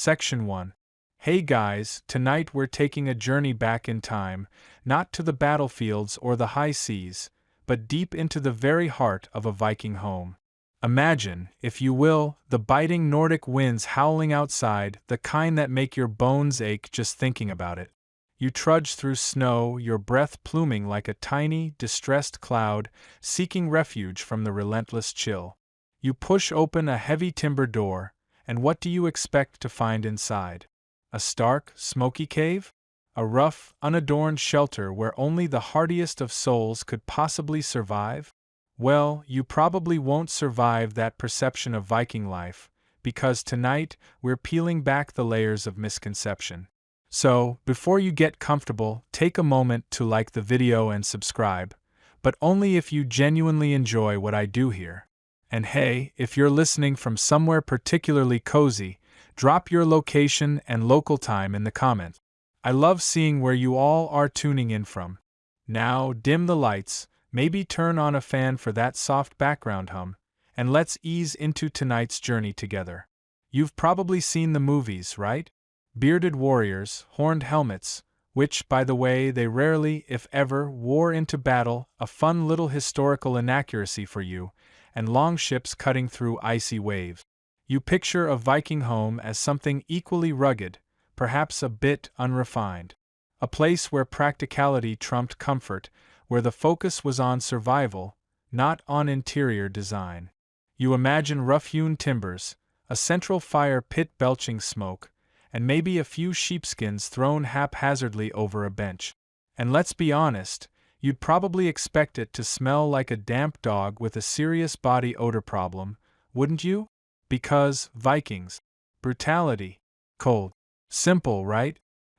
Section 1. Hey guys, tonight we're taking a journey back in time, not to the battlefields or the high seas, but deep into the very heart of a Viking home. Imagine, if you will, the biting Nordic winds howling outside, the kind that make your bones ache just thinking about it. You trudge through snow, your breath pluming like a tiny, distressed cloud, seeking refuge from the relentless chill. You push open a heavy timber door, and what do you expect to find inside? A stark, smoky cave? A rough, unadorned shelter where only the hardiest of souls could possibly survive? Well, you probably won't survive that perception of Viking life, because tonight we're peeling back the layers of misconception. So, before you get comfortable, take a moment to like the video and subscribe, but only if you genuinely enjoy what I do here. And hey, if you're listening from somewhere particularly cozy, drop your location and local time in the comments. I love seeing where you all are tuning in from. Now, dim the lights, maybe turn on a fan for that soft background hum, and let's ease into tonight's journey together. You've probably seen the movies, right? Bearded warriors, horned helmets, which, by the way, they rarely, if ever, wore into battle, a fun little historical inaccuracy for you, and long ships cutting through icy waves. You picture a Viking home as something equally rugged, perhaps a bit unrefined. A place where practicality trumped comfort, where the focus was on survival, not on interior design. You imagine rough-hewn timbers, a central fire pit belching smoke, and maybe a few sheepskins thrown haphazardly over a bench. And let's be honest, you'd probably expect it to smell like a damp dog with a serious body odor problem, wouldn't you? Because Vikings. Brutality. Cold. Simple, right?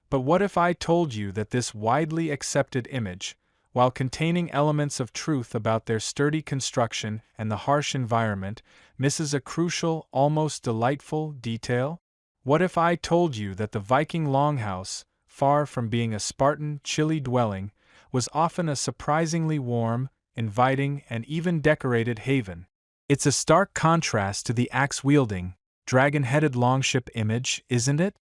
But what if I told you that this widely accepted image, while containing elements of truth about their sturdy construction and the harsh environment, misses a crucial, almost delightful detail? What if I told you that the Viking longhouse, far from being a Spartan, chilly dwelling, was often a surprisingly warm, inviting, and even decorated haven? It's a stark contrast to the axe-wielding, dragon-headed longship image, isn't it?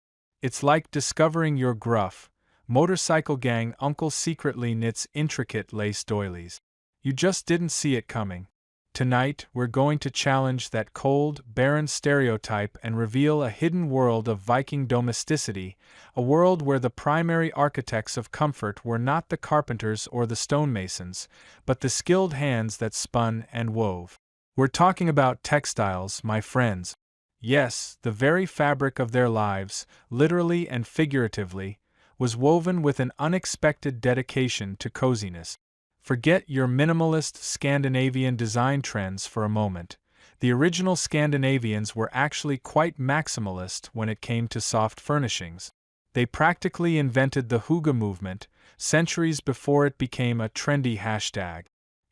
It's like discovering your gruff, motorcycle gang uncle secretly knits intricate lace doilies. You just didn't see it coming. Tonight, we're going to challenge that cold, barren stereotype and reveal a hidden world of Viking domesticity, a world where the primary architects of comfort were not the carpenters or the stonemasons, but the skilled hands that spun and wove. We're talking about textiles, my friends. Yes, the very fabric of their lives, literally and figuratively, was woven with an unexpected dedication to coziness. Forget your minimalist Scandinavian design trends for a moment. The original Scandinavians were actually quite maximalist when it came to soft furnishings. They practically invented the hygge movement, centuries before it became a trendy hashtag.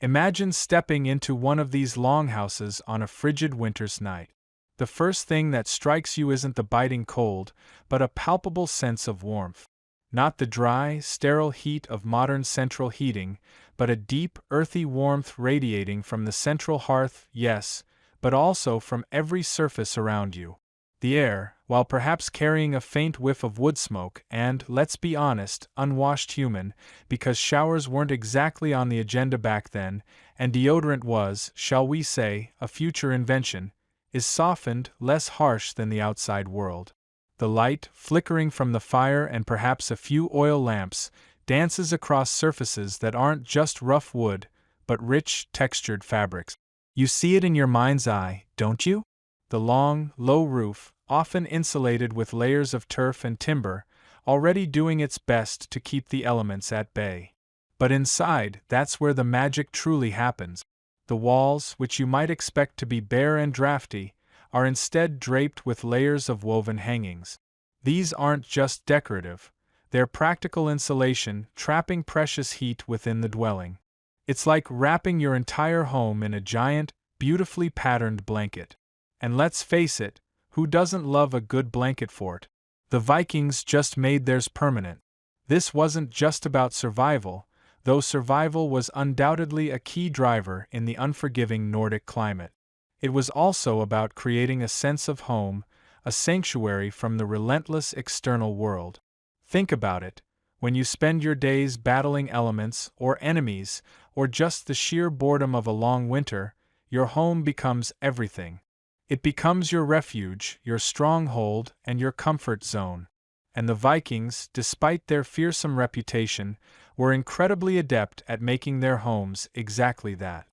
Imagine stepping into one of these longhouses on a frigid winter's night. The first thing that strikes you isn't the biting cold, but a palpable sense of warmth. Not the dry, sterile heat of modern central heating, but a deep, earthy warmth radiating from the central hearth, yes, but also from every surface around you. The air, while perhaps carrying a faint whiff of wood smoke and, let's be honest, unwashed human, because showers weren't exactly on the agenda back then, and deodorant was, shall we say, a future invention, is softened, less harsh than the outside world. The light, flickering from the fire and perhaps a few oil lamps, dances across surfaces that aren't just rough wood, but rich, textured fabrics. You see it in your mind's eye, don't you? The long, low roof, often insulated with layers of turf and timber, already doing its best to keep the elements at bay. But inside, that's where the magic truly happens. The walls, which you might expect to be bare and drafty, are instead draped with layers of woven hangings. These aren't just decorative, they're practical insulation, trapping precious heat within the dwelling. It's like wrapping your entire home in a giant, beautifully patterned blanket. And let's face it, who doesn't love a good blanket fort? The Vikings just made theirs permanent. This wasn't just about survival, though survival was undoubtedly a key driver in the unforgiving Nordic climate. It was also about creating a sense of home, a sanctuary from the relentless external world. Think about it. When you spend your days battling elements or enemies, or just the sheer boredom of a long winter, your home becomes everything. It becomes your refuge, your stronghold, and your comfort zone. And the Vikings, despite their fearsome reputation, were incredibly adept at making their homes exactly that.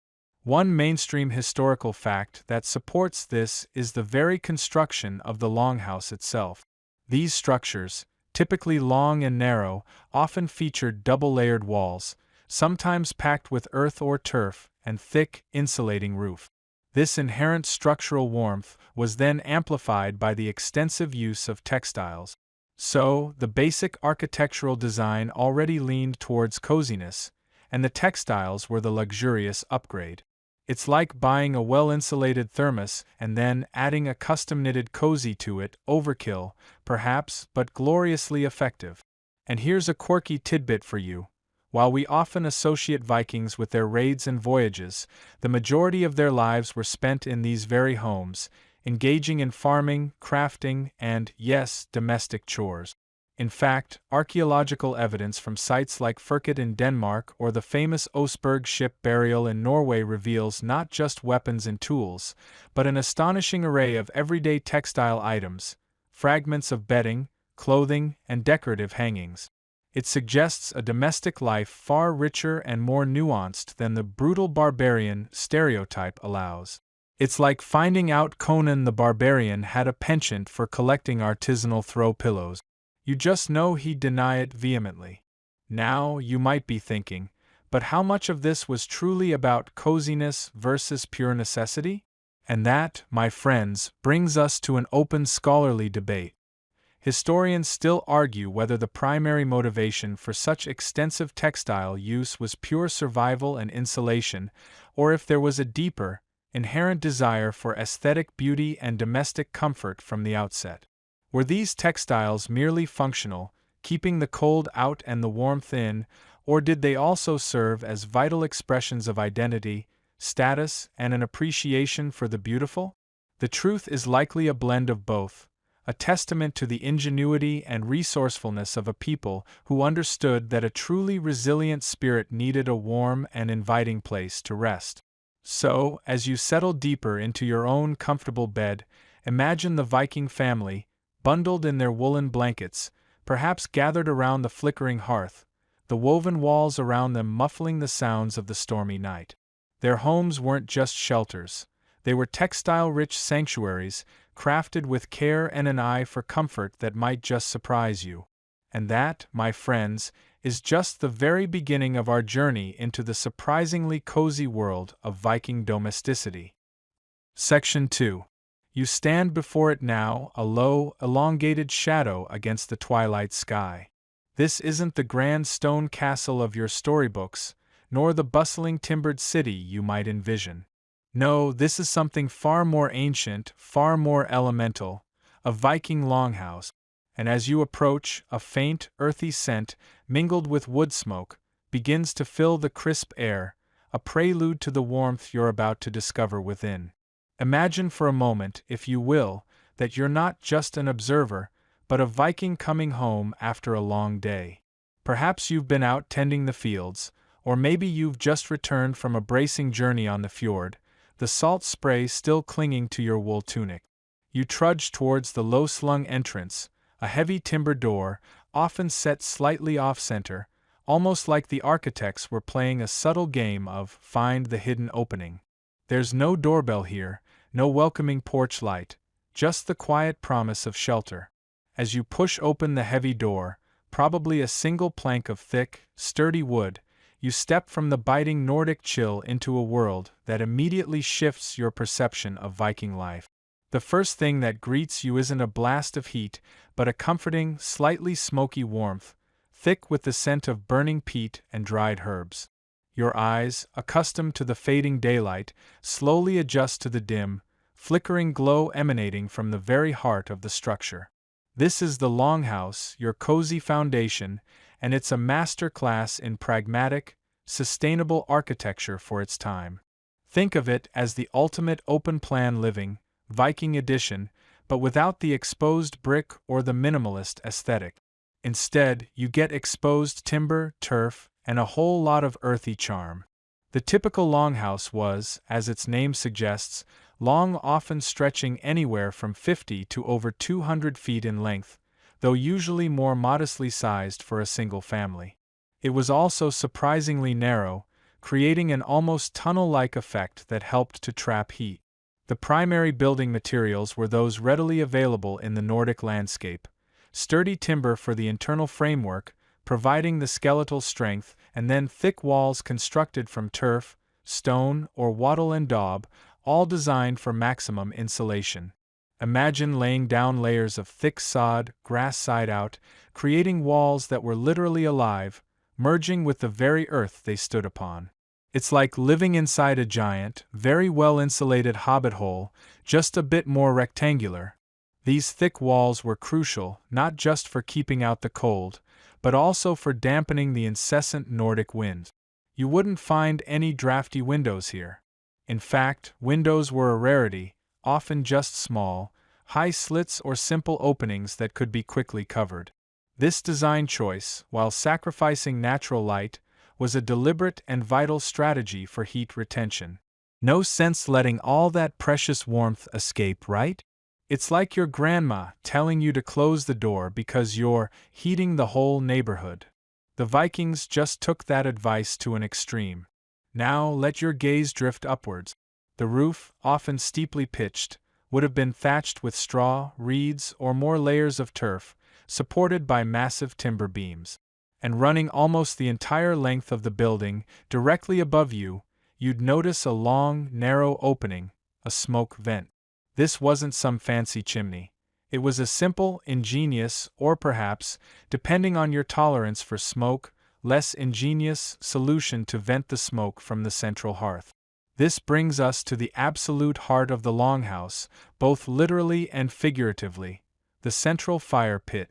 One mainstream historical fact that supports this is the very construction of the longhouse itself. These structures, typically long and narrow, often featured double-layered walls, sometimes packed with earth or turf, and thick, insulating roof. This inherent structural warmth was then amplified by the extensive use of textiles. So, the basic architectural design already leaned towards coziness, and the textiles were the luxurious upgrade. It's like buying a well-insulated thermos and then adding a custom-knitted cozy to it. Overkill, perhaps, but gloriously effective. And here's a quirky tidbit for you. While we often associate Vikings with their raids and voyages, the majority of their lives were spent in these very homes, engaging in farming, crafting, and, yes, domestic chores. In fact, archaeological evidence from sites like Firket in Denmark or the famous Oseberg ship burial in Norway reveals not just weapons and tools, but an astonishing array of everyday textile items, fragments of bedding, clothing, and decorative hangings. It suggests a domestic life far richer and more nuanced than the brutal barbarian stereotype allows. It's like finding out Conan the Barbarian had a penchant for collecting artisanal throw pillows. You just know he'd deny it vehemently. Now, you might be thinking, but how much of this was truly about coziness versus pure necessity? And that, my friends, brings us to an open scholarly debate. Historians still argue whether the primary motivation for such extensive textile use was pure survival and insulation, or if there was a deeper, inherent desire for aesthetic beauty and domestic comfort from the outset. Were these textiles merely functional, keeping the cold out and the warmth in, or did they also serve as vital expressions of identity, status, and an appreciation for the beautiful? The truth is likely a blend of both, a testament to the ingenuity and resourcefulness of a people who understood that a truly resilient spirit needed a warm and inviting place to rest. So, as you settle deeper into your own comfortable bed, imagine the Viking family, bundled in their woolen blankets, perhaps gathered around the flickering hearth, the woven walls around them muffling the sounds of the stormy night. Their homes weren't just shelters. They were textile-rich sanctuaries, crafted with care and an eye for comfort that might just surprise you. And that, my friends, is just the very beginning of our journey into the surprisingly cozy world of Viking domesticity. Section 2. You stand before it now, a low, elongated shadow against the twilight sky. This isn't the grand stone castle of your storybooks, nor the bustling timbered city you might envision. No, this is something far more ancient, far more elemental, a Viking longhouse. And as you approach, a faint, earthy scent, mingled with wood smoke, begins to fill the crisp air, a prelude to the warmth you're about to discover within. Imagine for a moment, if you will, that you're not just an observer, but a Viking coming home after a long day. Perhaps you've been out tending the fields, or maybe you've just returned from a bracing journey on the fjord, the salt spray still clinging to your wool tunic. You trudge towards the low-slung entrance, a heavy timber door, often set slightly off-center, almost like the architects were playing a subtle game of find the hidden opening. There's no doorbell here, no welcoming porch light, just the quiet promise of shelter. As you push open the heavy door, probably a single plank of thick, sturdy wood, you step from the biting Nordic chill into a world that immediately shifts your perception of Viking life. The first thing that greets you isn't a blast of heat, but a comforting, slightly smoky warmth, thick with the scent of burning peat and dried herbs. Your eyes, accustomed to the fading daylight, slowly adjust to the dim, flickering glow emanating from the very heart of the structure. This is the longhouse, your cozy foundation, and it's a master class in pragmatic, sustainable architecture for its time. Think of it as the ultimate open-plan living, Viking edition, but without the exposed brick or the minimalist aesthetic. Instead, you get exposed timber, turf, and a whole lot of earthy charm. The typical longhouse was, as its name suggests, long, often stretching anywhere from 50 to over 200 feet in length, though usually more modestly sized for a single family. It was also surprisingly narrow, creating an almost tunnel-like effect that helped to trap heat. The primary building materials were those readily available in the Nordic landscape: sturdy timber for the internal framework, providing the skeletal strength, and then thick walls constructed from turf, stone, or wattle and daub, all designed for maximum insulation. Imagine laying down layers of thick sod, grass side out, creating walls that were literally alive, merging with the very earth they stood upon. It's like living inside a giant, very well-insulated hobbit hole, just a bit more rectangular. These thick walls were crucial, not just for keeping out the cold, but also for dampening the incessant Nordic wind. You wouldn't find any drafty windows here. In fact, windows were a rarity, often just small, high slits or simple openings that could be quickly covered. This design choice, while sacrificing natural light, was a deliberate and vital strategy for heat retention. No sense letting all that precious warmth escape, right? It's like your grandma telling you to close the door because you're heating the whole neighborhood. The Vikings just took that advice to an extreme. Now let your gaze drift upwards. The roof, often steeply pitched, would have been thatched with straw, reeds, or more layers of turf, supported by massive timber beams. And running almost the entire length of the building, directly above you, you'd notice a long, narrow opening, a smoke vent. This wasn't some fancy chimney. It was a simple, ingenious, or perhaps, depending on your tolerance for smoke, less ingenious solution to vent the smoke from the central hearth. This brings us to the absolute heart of the longhouse, both literally and figuratively, the central fire pit.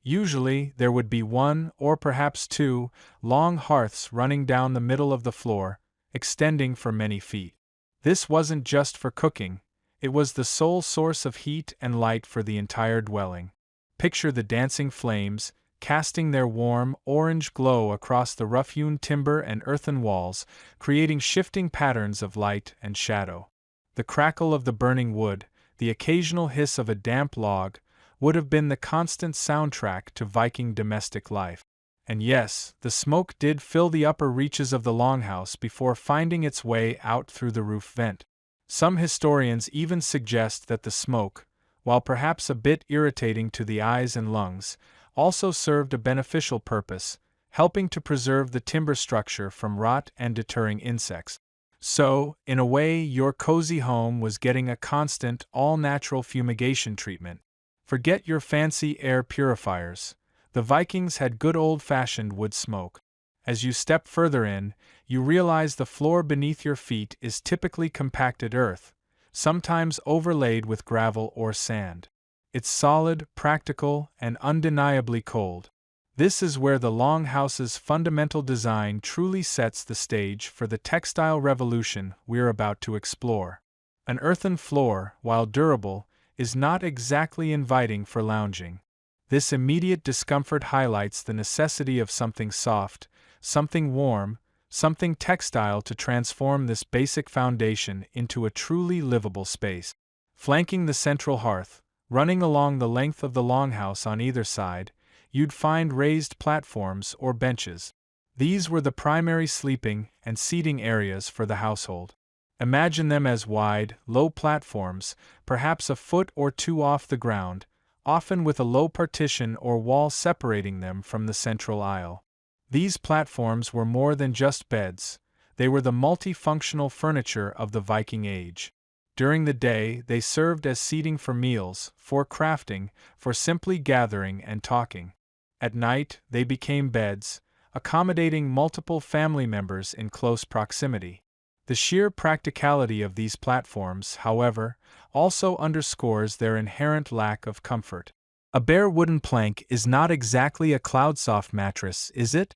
Usually, there would be one, or perhaps two, long hearths running down the middle of the floor, extending for many feet. This wasn't just for cooking, it was the sole source of heat and light for the entire dwelling. Picture the dancing flames, casting their warm, orange glow across the rough-hewn timber and earthen walls, creating shifting patterns of light and shadow. The crackle of the burning wood, the occasional hiss of a damp log, would have been the constant soundtrack to Viking domestic life. And yes, the smoke did fill the upper reaches of the longhouse before finding its way out through the roof vent. Some historians even suggest that the smoke, while perhaps a bit irritating to the eyes and lungs, also served a beneficial purpose, helping to preserve the timber structure from rot and deterring insects. So, in a way, your cozy home was getting a constant, all-natural fumigation treatment. Forget your fancy air purifiers. The Vikings had good old-fashioned wood smoke. As you step further in, you realize the floor beneath your feet is typically compacted earth, sometimes overlaid with gravel or sand. It's solid, practical, and undeniably cold. This is where the longhouse's fundamental design truly sets the stage for the textile revolution we're about to explore. An earthen floor, while durable, is not exactly inviting for lounging. This immediate discomfort highlights the necessity of something soft, something warm, something textile to transform this basic foundation into a truly livable space. Flanking the central hearth, running along the length of the longhouse on either side, you'd find raised platforms or benches. These were the primary sleeping and seating areas for the household. Imagine them as wide, low platforms, perhaps a foot or two off the ground, often with a low partition or wall separating them from the central aisle. These platforms were more than just beds, they were the multifunctional furniture of the Viking Age. During the day, they served as seating for meals, for crafting, for simply gathering and talking. At night, they became beds, accommodating multiple family members in close proximity. The sheer practicality of these platforms, however, also underscores their inherent lack of comfort. A bare wooden plank is not exactly a cloudsoft mattress, is it?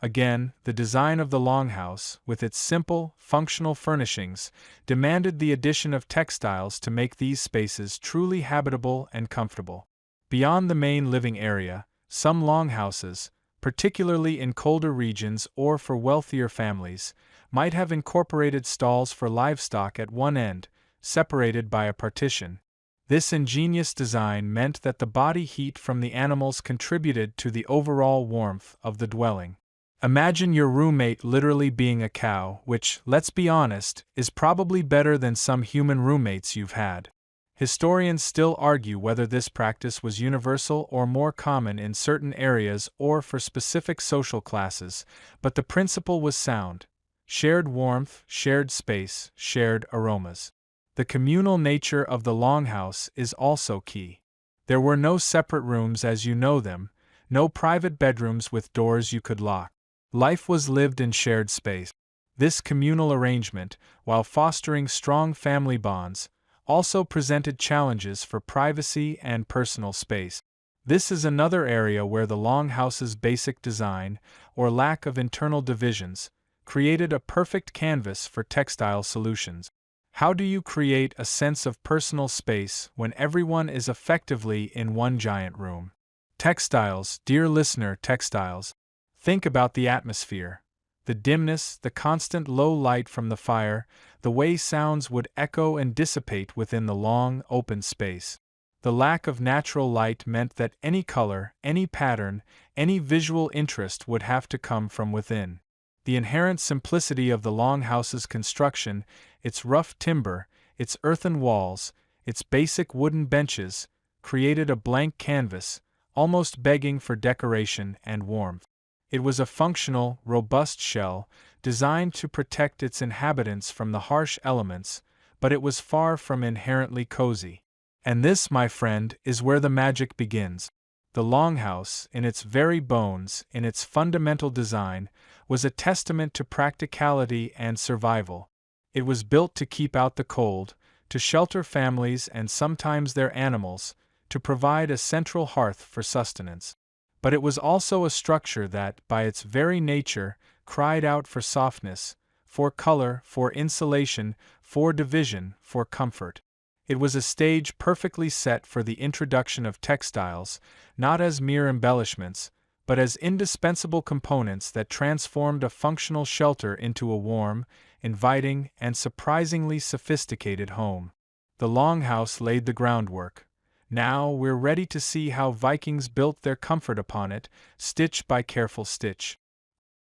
Again, the design of the longhouse, with its simple, functional furnishings, demanded the addition of textiles to make these spaces truly habitable and comfortable. Beyond the main living area, some longhouses, particularly in colder regions or for wealthier families, might have incorporated stalls for livestock at one end, separated by a partition. This ingenious design meant that the body heat from the animals contributed to the overall warmth of the dwelling. Imagine your roommate literally being a cow, which, let's be honest, is probably better than some human roommates you've had. Historians still argue whether this practice was universal or more common in certain areas or for specific social classes, but the principle was sound. Shared warmth, shared space, shared aromas. The communal nature of the longhouse is also key. There were no separate rooms as you know them, no private bedrooms with doors you could lock. Life was lived in shared space. This communal arrangement, while fostering strong family bonds, also presented challenges for privacy and personal space. This is another area where the longhouse's basic design, or lack of internal divisions, created a perfect canvas for textile solutions. How do you create a sense of personal space when everyone is effectively in one giant room? Textiles, dear listener, textiles. Think about the atmosphere. The dimness, the constant low light from the fire, the way sounds would echo and dissipate within the long, open space. The lack of natural light meant that any color, any pattern, any visual interest would have to come from within. The inherent simplicity of the longhouse's construction, its rough timber, its earthen walls, its basic wooden benches, created a blank canvas, almost begging for decoration and warmth. It was a functional, robust shell, designed to protect its inhabitants from the harsh elements, but it was far from inherently cozy. And this, my friend, is where the magic begins. The longhouse, in its very bones, in its fundamental design, was a testament to practicality and survival. It was built to keep out the cold, to shelter families and sometimes their animals, to provide a central hearth for sustenance. But it was also a structure that, by its very nature, cried out for softness, for color, for insulation, for division, for comfort. It was a stage perfectly set for the introduction of textiles, not as mere embellishments, but as indispensable components that transformed a functional shelter into a warm, inviting, and surprisingly sophisticated home. The longhouse laid the groundwork. Now we're ready to see how Vikings built their comfort upon it, stitch by careful stitch.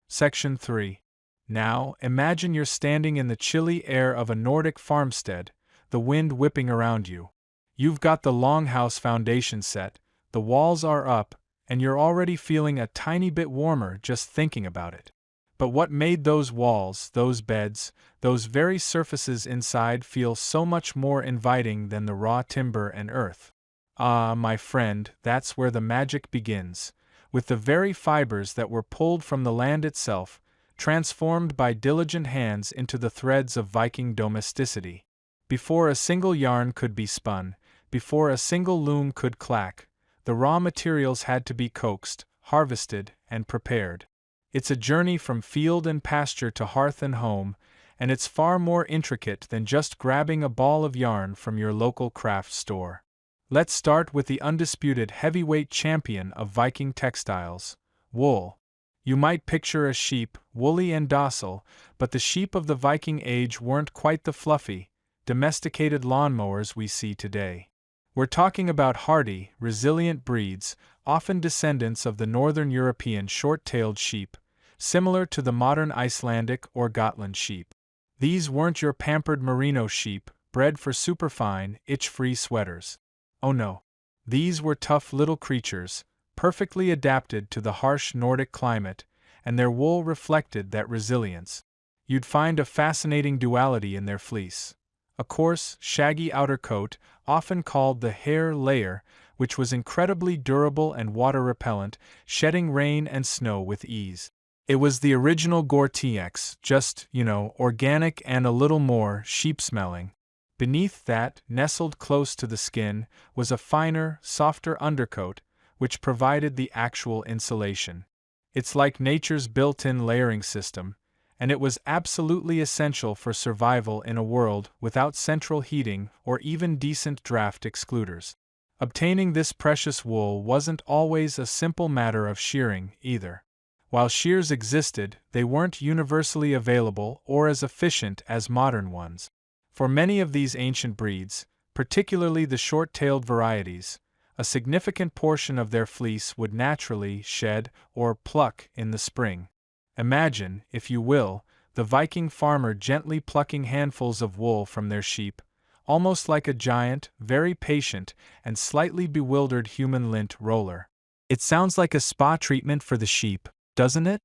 Section 3. Now, imagine you're standing in the chilly air of a Nordic farmstead, the wind whipping around you. You've got the longhouse foundation set, the walls are up, and you're already feeling a tiny bit warmer just thinking about it. But what made those walls, those beds, those very surfaces inside feel so much more inviting than the raw timber and earth? Ah, my friend, that's where the magic begins, with the very fibers that were pulled from the land itself, transformed by diligent hands into the threads of Viking domesticity. Before a single yarn could be spun, before a single loom could clack, the raw materials had to be coaxed, harvested, and prepared. It's a journey from field and pasture to hearth and home, and it's far more intricate than just grabbing a ball of yarn from your local craft store. Let's start with the undisputed heavyweight champion of Viking textiles, wool. You might picture a sheep, woolly and docile, but the sheep of the Viking age weren't quite the fluffy, domesticated lawnmowers we see today. We're talking about hardy, resilient breeds, often descendants of the northern European short-tailed sheep, similar to the modern Icelandic or Gotland sheep. These weren't your pampered merino sheep, bred for superfine, itch-free sweaters. Oh no. These were tough little creatures, perfectly adapted to the harsh Nordic climate, and their wool reflected that resilience. You'd find a fascinating duality in their fleece. A coarse, shaggy outer coat, often called the hair layer, which was incredibly durable and water-repellent, shedding rain and snow with ease. It was the original Gore-Tex, just, organic and a little more sheep-smelling. Beneath that, nestled close to the skin, was a finer, softer undercoat, which provided the actual insulation. It's like nature's built-in layering system, and it was absolutely essential for survival in a world without central heating or even decent draft excluders. Obtaining this precious wool wasn't always a simple matter of shearing, either. While shears existed, they weren't universally available or as efficient as modern ones. For many of these ancient breeds, particularly the short-tailed varieties, a significant portion of their fleece would naturally shed or pluck in the spring. Imagine, if you will, the Viking farmer gently plucking handfuls of wool from their sheep, almost like a giant, very patient, and slightly bewildered human lint roller. It sounds like a spa treatment for the sheep, doesn't it?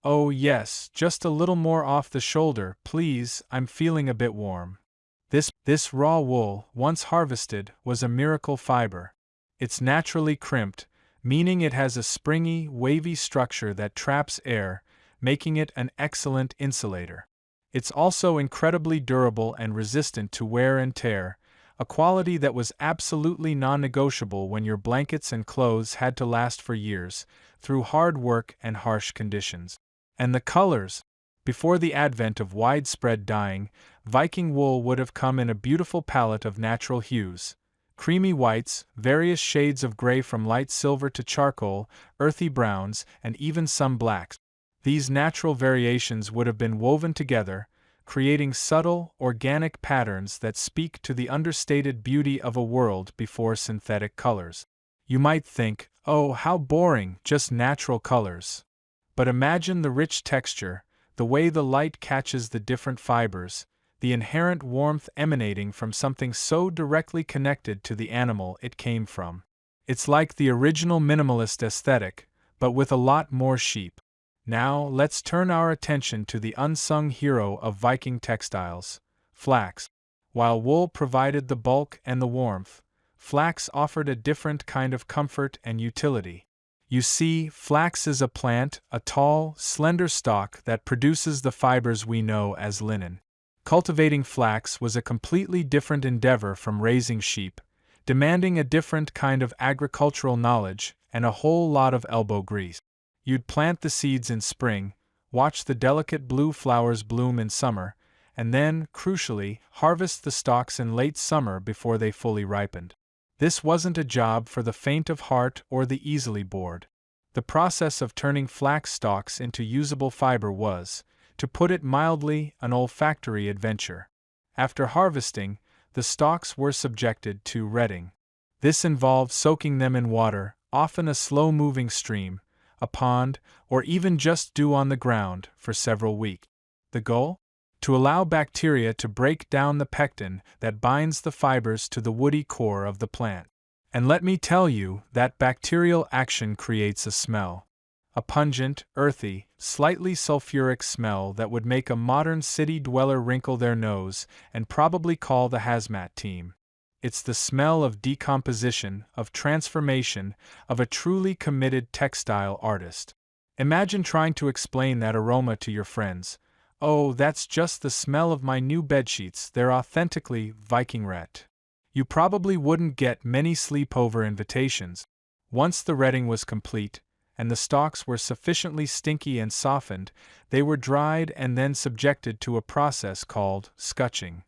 Oh yes, just a little more off the shoulder, please, I'm feeling a bit warm. This raw wool, once harvested, was a miracle fiber. It's naturally crimped, meaning it has a springy, wavy structure that traps air, making it an excellent insulator. It's also incredibly durable and resistant to wear and tear, a quality that was absolutely non-negotiable when your blankets and clothes had to last for years, through hard work and harsh conditions. And the colors! Before the advent of widespread dyeing, Viking wool would have come in a beautiful palette of natural hues. Creamy whites, various shades of gray from light silver to charcoal, earthy browns, and even some blacks. These natural variations would have been woven together, creating subtle, organic patterns that speak to the understated beauty of a world before synthetic colors. You might think, oh, how boring, just natural colors. But imagine the rich texture, the way the light catches the different fibers, the inherent warmth emanating from something so directly connected to the animal it came from. It's like the original minimalist aesthetic, but with a lot more sheep. Now, let's turn our attention to the unsung hero of Viking textiles, flax. While wool provided the bulk and the warmth, flax offered a different kind of comfort and utility. You see, flax is a plant, a tall, slender stalk that produces the fibers we know as linen. Cultivating flax was a completely different endeavor from raising sheep, demanding a different kind of agricultural knowledge and a whole lot of elbow grease. You'd plant the seeds in spring, watch the delicate blue flowers bloom in summer, and then, crucially, harvest the stalks in late summer before they fully ripened. This wasn't a job for the faint of heart or the easily bored. The process of turning flax stalks into usable fiber was, to put it mildly, an olfactory adventure. After harvesting, the stalks were subjected to retting. This involved soaking them in water, often a slow-moving stream, a pond, or even just dew on the ground, for several weeks. The goal? To allow bacteria to break down the pectin that binds the fibers to the woody core of the plant. And let me tell you, that bacterial action creates a smell. A pungent, earthy, slightly sulfuric smell that would make a modern city dweller wrinkle their nose and probably call the hazmat team. It's the smell of decomposition, of transformation, of a truly committed textile artist. Imagine trying to explain that aroma to your friends. Oh, that's just the smell of my new bedsheets, they're authentically Viking ret. You probably wouldn't get many sleepover invitations. Once the retting was complete, and the stalks were sufficiently stinky and softened, they were dried and then subjected to a process called scutching.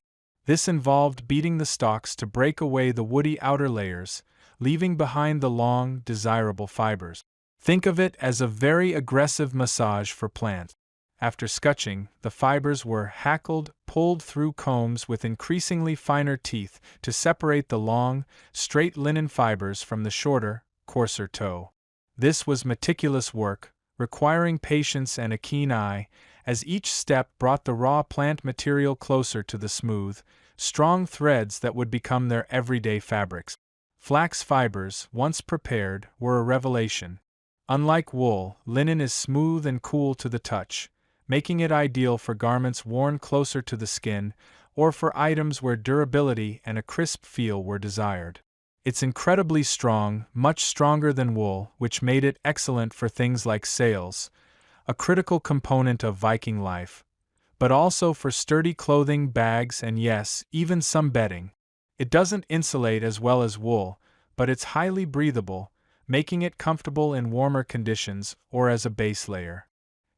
This involved beating the stalks to break away the woody outer layers, leaving behind the long, desirable fibers. Think of it as a very aggressive massage for plants. After scutching, the fibers were hackled, pulled through combs with increasingly finer teeth to separate the long, straight linen fibers from the shorter, coarser tow. This was meticulous work, requiring patience and a keen eye, as each step brought the raw plant material closer to the smooth, strong threads that would become their everyday fabrics. Flax fibers, once prepared, were a revelation. Unlike wool, linen is smooth and cool to the touch, making it ideal for garments worn closer to the skin, or for items where durability and a crisp feel were desired. It's incredibly strong, much stronger than wool, which made it excellent for things like sails, a critical component of Viking life, but also for sturdy clothing, bags, and yes, even some bedding. It doesn't insulate as well as wool, but it's highly breathable, making it comfortable in warmer conditions or as a base layer.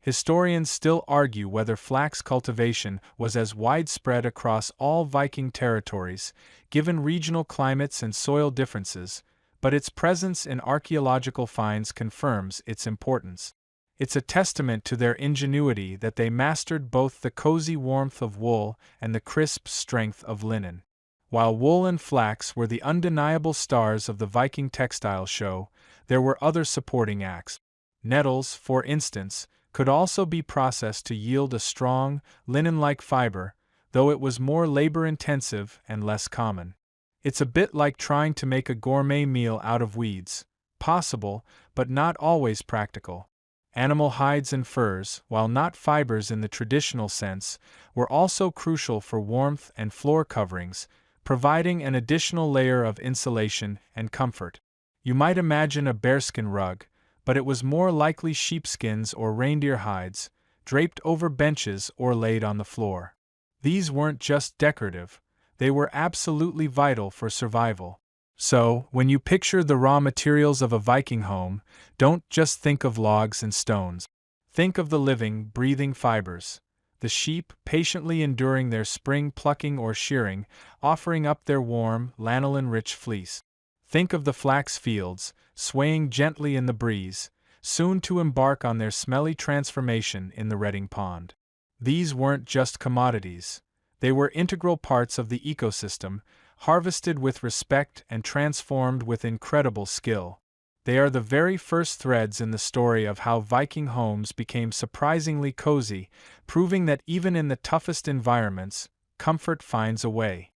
Historians still argue whether flax cultivation was as widespread across all Viking territories, given regional climates and soil differences, but its presence in archaeological finds confirms its importance. It's a testament to their ingenuity that they mastered both the cozy warmth of wool and the crisp strength of linen. While wool and flax were the undeniable stars of the Viking textile show, there were other supporting acts. Nettles, for instance, could also be processed to yield a strong, linen-like fiber, though it was more labor-intensive and less common. It's a bit like trying to make a gourmet meal out of weeds, possible, but not always practical. Animal hides and furs, while not fibers in the traditional sense, were also crucial for warmth and floor coverings, providing an additional layer of insulation and comfort. You might imagine a bearskin rug, but it was more likely sheepskins or reindeer hides, draped over benches or laid on the floor. These weren't just decorative, they were absolutely vital for survival. So, when you picture the raw materials of a Viking home, don't just think of logs and stones. Think of the living, breathing fibers. The sheep, patiently enduring their spring plucking or shearing, offering up their warm, lanolin-rich fleece. Think of the flax fields, swaying gently in the breeze, soon to embark on their smelly transformation in the Redding Pond. These weren't just commodities. They were integral parts of the ecosystem, harvested with respect and transformed with incredible skill. They are the very first threads in the story of how Viking homes became surprisingly cozy, proving that even in the toughest environments, comfort finds a way.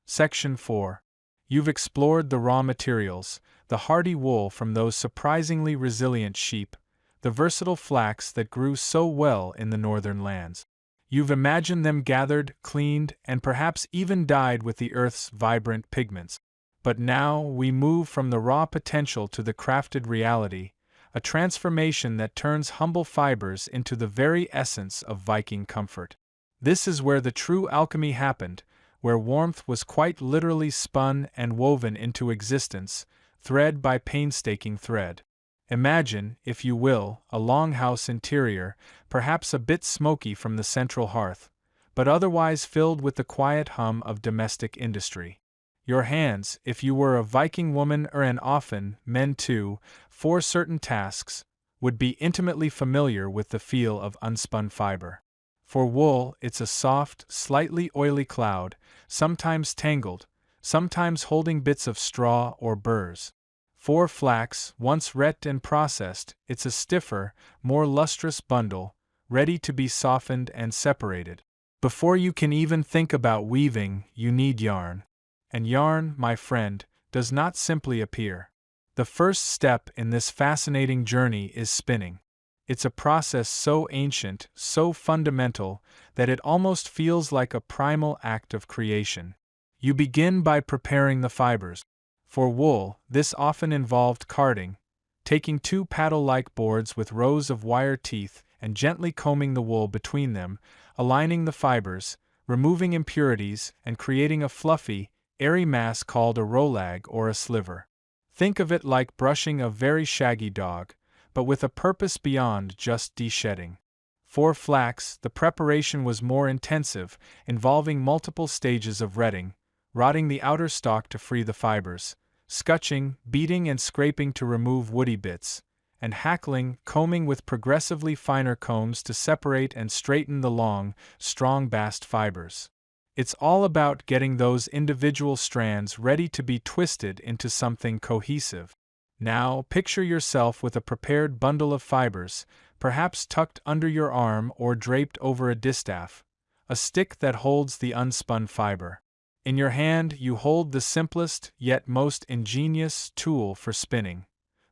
Section 4. You've explored the raw materials, the hardy wool from those surprisingly resilient sheep, the versatile flax that grew so well in the northern lands. You've imagined them gathered, cleaned, and perhaps even dyed with the earth's vibrant pigments. But now we move from the raw potential to the crafted reality, a transformation that turns humble fibers into the very essence of Viking comfort. This is where the true alchemy happened, where warmth was quite literally spun and woven into existence, thread by painstaking thread. Imagine, if you will, a longhouse interior, perhaps a bit smoky from the central hearth, but otherwise filled with the quiet hum of domestic industry. Your hands, if you were a Viking woman or and often men too, for certain tasks, would be intimately familiar with the feel of unspun fiber. For wool, it's a soft, slightly oily cloud, sometimes tangled, sometimes holding bits of straw or burrs. For flax, once reft and processed, it's a stiffer, more lustrous bundle, ready to be softened and separated. Before you can even think about weaving, you need yarn. And yarn, my friend, does not simply appear. The first step in this fascinating journey is spinning. It's a process so ancient, so fundamental, that it almost feels like a primal act of creation. You begin by preparing the fibers. For wool, this often involved carding, taking two paddle-like boards with rows of wire teeth and gently combing the wool between them, aligning the fibers, removing impurities, and creating a fluffy, airy mass called a rolag or a sliver. Think of it like brushing a very shaggy dog, but with a purpose beyond just de-shedding. For flax, the preparation was more intensive, involving multiple stages of retting, rotting the outer stalk to free the fibers, scutching, beating and scraping to remove woody bits, and hackling, combing with progressively finer combs to separate and straighten the long, strong bast fibers. It's all about getting those individual strands ready to be twisted into something cohesive. Now, picture yourself with a prepared bundle of fibers, perhaps tucked under your arm or draped over a distaff, a stick that holds the unspun fiber. In your hand, you hold the simplest yet most ingenious tool for spinning,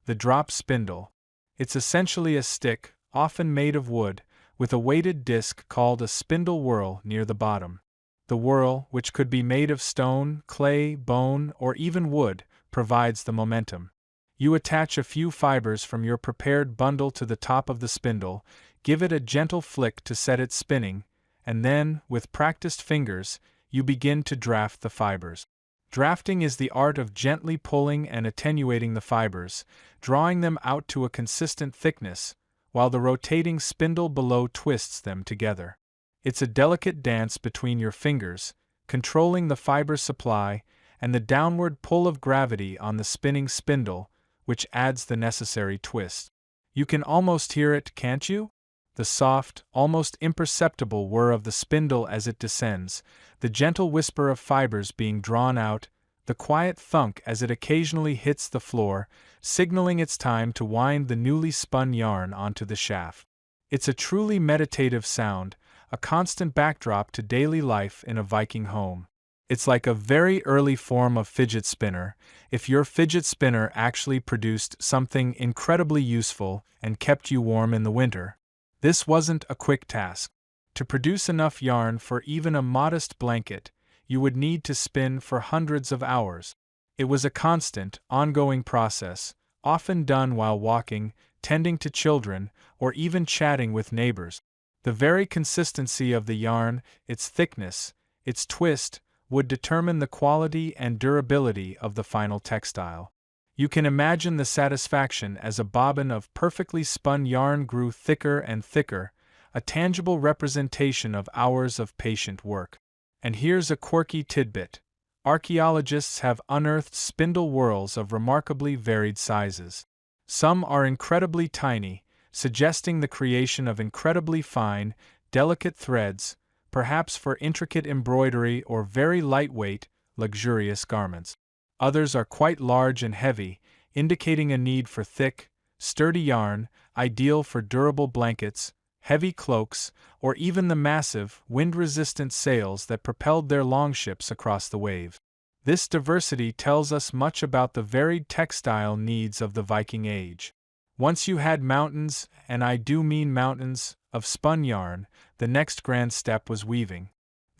the drop spindle. It's essentially a stick, often made of wood, with a weighted disc called a spindle whorl near the bottom. The whorl, which could be made of stone, clay, bone, or even wood, provides the momentum. You attach a few fibers from your prepared bundle to the top of the spindle, give it a gentle flick to set it spinning, and then, with practiced fingers, you begin to draft the fibers. Drafting is the art of gently pulling and attenuating the fibers, drawing them out to a consistent thickness, while the rotating spindle below twists them together. It's a delicate dance between your fingers, controlling the fiber supply and the downward pull of gravity on the spinning spindle, which adds the necessary twist. You can almost hear it, can't you? The soft, almost imperceptible whir of the spindle as it descends, the gentle whisper of fibers being drawn out, the quiet thunk as it occasionally hits the floor, signaling it's time to wind the newly spun yarn onto the shaft. It's a truly meditative sound, a constant backdrop to daily life in a Viking home. It's like a very early form of fidget spinner, if your fidget spinner actually produced something incredibly useful and kept you warm in the winter. This wasn't a quick task. To produce enough yarn for even a modest blanket, you would need to spin for hundreds of hours. It was a constant, ongoing process, often done while walking, tending to children, or even chatting with neighbors. The very consistency of the yarn, its thickness, its twist, would determine the quality and durability of the final textile. You can imagine the satisfaction as a bobbin of perfectly spun yarn grew thicker and thicker, a tangible representation of hours of patient work. And here's a quirky tidbit. Archaeologists have unearthed spindle whorls of remarkably varied sizes. Some are incredibly tiny, suggesting the creation of incredibly fine, delicate threads, perhaps for intricate embroidery or very lightweight, luxurious garments. Others are quite large and heavy, indicating a need for thick, sturdy yarn, ideal for durable blankets, heavy cloaks, or even the massive, wind-resistant sails that propelled their longships across the waves. This diversity tells us much about the varied textile needs of the Viking Age. Once you had mountains, and I do mean mountains, of spun yarn, the next grand step was weaving.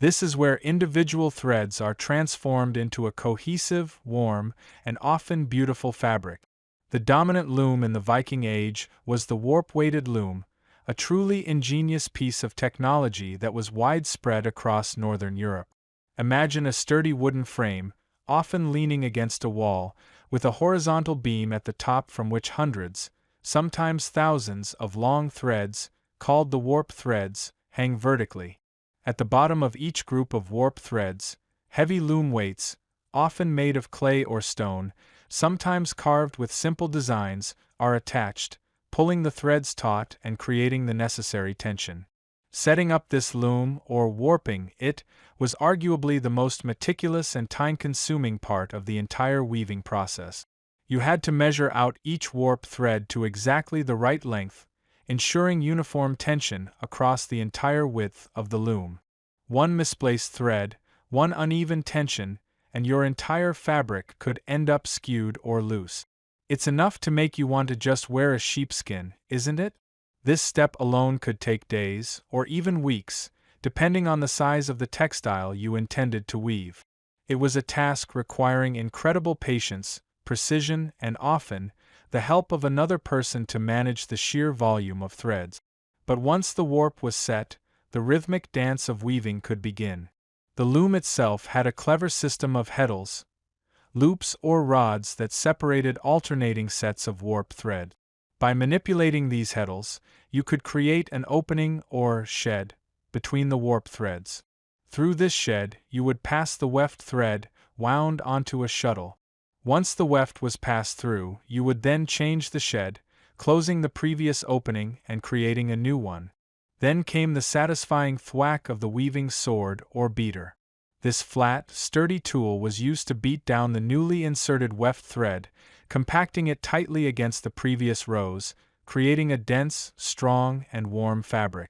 This is where individual threads are transformed into a cohesive, warm, and often beautiful fabric. The dominant loom in the Viking Age was the warp-weighted loom, a truly ingenious piece of technology that was widespread across northern Europe. Imagine a sturdy wooden frame, often leaning against a wall, with a horizontal beam at the top from which hundreds, sometimes thousands of long threads, called the warp threads, hang vertically. At the bottom of each group of warp threads, heavy loom weights, often made of clay or stone, sometimes carved with simple designs, are attached, pulling the threads taut and creating the necessary tension. Setting up this loom, or warping it, was arguably the most meticulous and time-consuming part of the entire weaving process. You had to measure out each warp thread to exactly the right length, ensuring uniform tension across the entire width of the loom. One misplaced thread, one uneven tension, and your entire fabric could end up skewed or loose. It's enough to make you want to just wear a sheepskin, isn't it? This step alone could take days, or even weeks, depending on the size of the textile you intended to weave. It was a task requiring incredible patience, precision, and often, the help of another person to manage the sheer volume of threads. But once the warp was set, the rhythmic dance of weaving could begin. The loom itself had a clever system of heddles, loops or rods that separated alternating sets of warp thread. By manipulating these heddles, you could create an opening or shed between the warp threads. Through this shed, you would pass the weft thread, wound onto a shuttle. Once the weft was passed through, you would then change the shed, closing the previous opening and creating a new one. Then came the satisfying thwack of the weaving sword or beater. This flat, sturdy tool was used to beat down the newly inserted weft thread, compacting it tightly against the previous rows, creating a dense, strong, and warm fabric.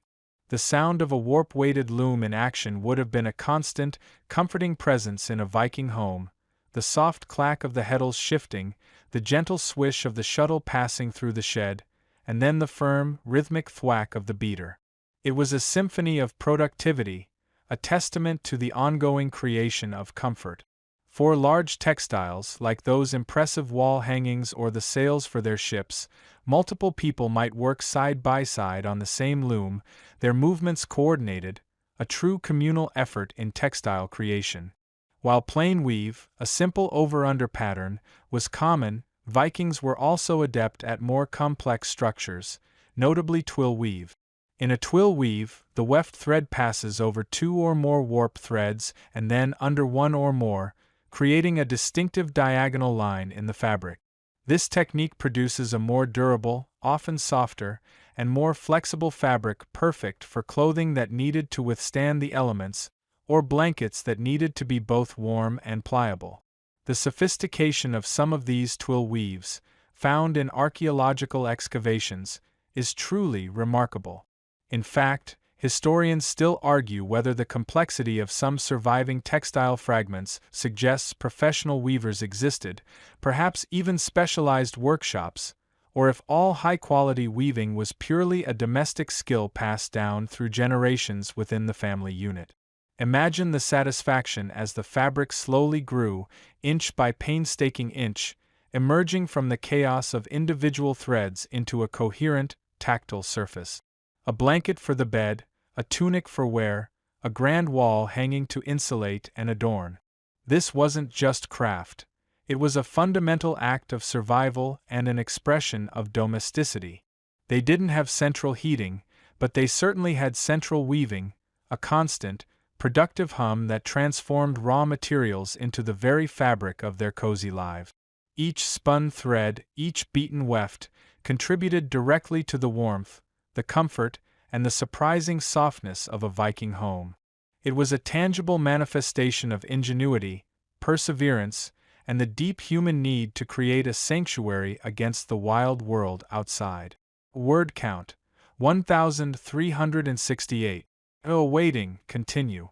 The sound of a warp-weighted loom in action would have been a constant, comforting presence in a Viking home. The soft clack of the heddles shifting, the gentle swish of the shuttle passing through the shed, and then the firm, rhythmic thwack of the beater. It was a symphony of productivity, a testament to the ongoing creation of comfort. For large textiles, like those impressive wall hangings or the sails for their ships, multiple people might work side by side on the same loom, their movements coordinated, a true communal effort in textile creation. While plain weave, a simple over-under pattern, was common, Vikings were also adept at more complex structures, notably twill weave. In a twill weave, the weft thread passes over 2 or more warp threads and then under 1 or more, creating a distinctive diagonal line in the fabric. This technique produces a more durable, often softer, and more flexible fabric perfect for clothing that needed to withstand the elements, or blankets that needed to be both warm and pliable. The sophistication of some of these twill weaves, found in archaeological excavations, is truly remarkable. In fact, historians still argue whether the complexity of some surviving textile fragments suggests professional weavers existed, perhaps even specialized workshops, or if all high-quality weaving was purely a domestic skill passed down through generations within the family unit. Imagine the satisfaction as the fabric slowly grew, inch by painstaking inch, emerging from the chaos of individual threads into a coherent, tactile surface. A blanket for the bed, a tunic for wear, a grand wall hanging to insulate and adorn. This wasn't just craft. It was a fundamental act of survival and an expression of domesticity. They didn't have central heating, but they certainly had central weaving, a constant, productive hum that transformed raw materials into the very fabric of their cozy lives. Each spun thread, each beaten weft, contributed directly to the warmth, the comfort, and the surprising softness of a Viking home. It was a tangible manifestation of ingenuity, perseverance, and the deep human need to create a sanctuary against the wild world outside. Word count: 1,368. Waiting, continue.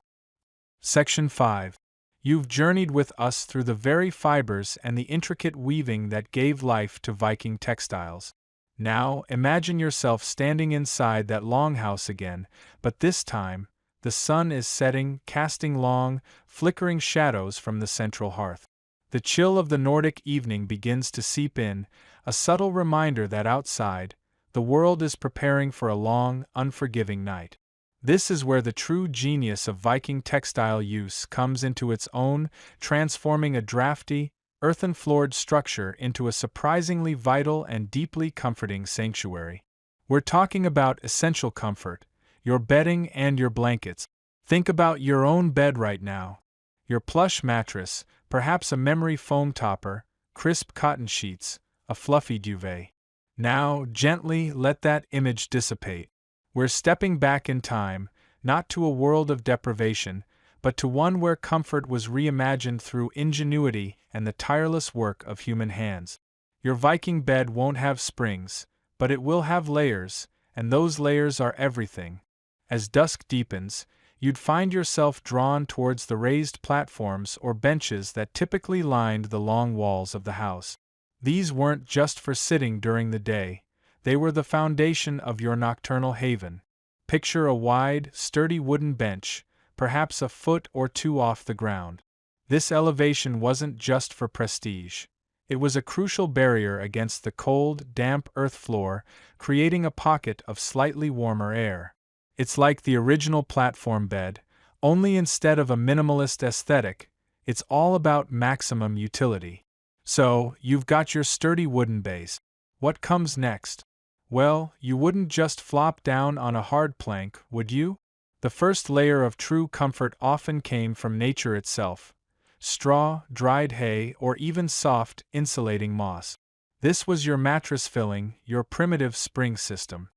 Section 5. You've journeyed with us through the very fibers and the intricate weaving that gave life to Viking textiles. Now, imagine yourself standing inside that longhouse again, but this time, the sun is setting, casting long, flickering shadows from the central hearth. The chill of the Nordic evening begins to seep in, a subtle reminder that outside, the world is preparing for a long, unforgiving night. This is where the true genius of Viking textile use comes into its own, transforming a drafty, earthen-floored structure into a surprisingly vital and deeply comforting sanctuary. We're talking about essential comfort, your bedding and your blankets. Think about your own bed right now. Your plush mattress, perhaps a memory foam topper, crisp cotton sheets, a fluffy duvet. Now, gently let that image dissipate. We're stepping back in time, not to a world of deprivation, but to one where comfort was reimagined through ingenuity and the tireless work of human hands. Your Viking bed won't have springs, but it will have layers, and those layers are everything. As dusk deepens, you'd find yourself drawn towards the raised platforms or benches that typically lined the long walls of the house. These weren't just for sitting during the day, they were the foundation of your nocturnal haven. Picture a wide, sturdy wooden bench, perhaps a foot or two off the ground. This elevation wasn't just for prestige. It was a crucial barrier against the cold, damp earth floor, creating a pocket of slightly warmer air. It's like the original platform bed, only instead of a minimalist aesthetic, it's all about maximum utility. So, you've got your sturdy wooden base. What comes next? Well, you wouldn't just flop down on a hard plank, would you? The first layer of true comfort often came from nature itself. Straw, dried hay, or even soft, insulating moss. This was your mattress filling, your primitive spring system.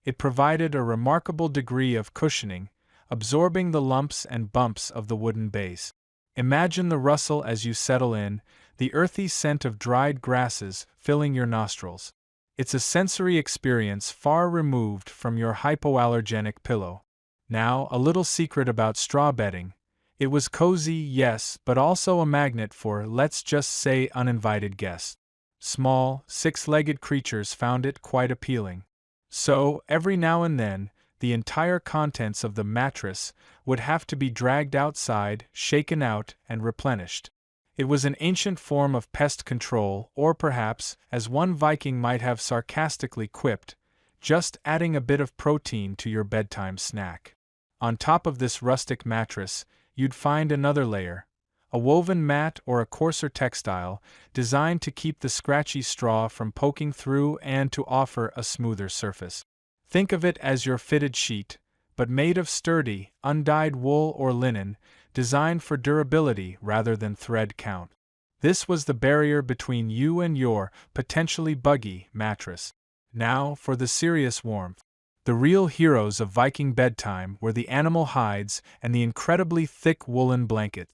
It provided a remarkable degree of cushioning, absorbing the lumps and bumps of the wooden base. Imagine the rustle as you settle in, the earthy scent of dried grasses filling your nostrils. It's a sensory experience far removed from your hypoallergenic pillow. Now, a little secret about straw bedding. It was cozy, yes, but also a magnet for, let's just say, uninvited guests. Small, six-legged creatures found it quite appealing. So, every now and then, the entire contents of the mattress would have to be dragged outside, shaken out, and replenished. It was an ancient form of pest control, or perhaps, as one Viking might have sarcastically quipped, just adding a bit of protein to your bedtime snack. On top of this rustic mattress, you'd find another layer, a woven mat or a coarser textile, designed to keep the scratchy straw from poking through and to offer a smoother surface. Think of it as your fitted sheet, but made of sturdy, undyed wool or linen, designed for durability rather than thread count. This was the barrier between you and your, potentially buggy, mattress. Now for the serious warmth. The real heroes of Viking bedtime were the animal hides and the incredibly thick woolen blanket.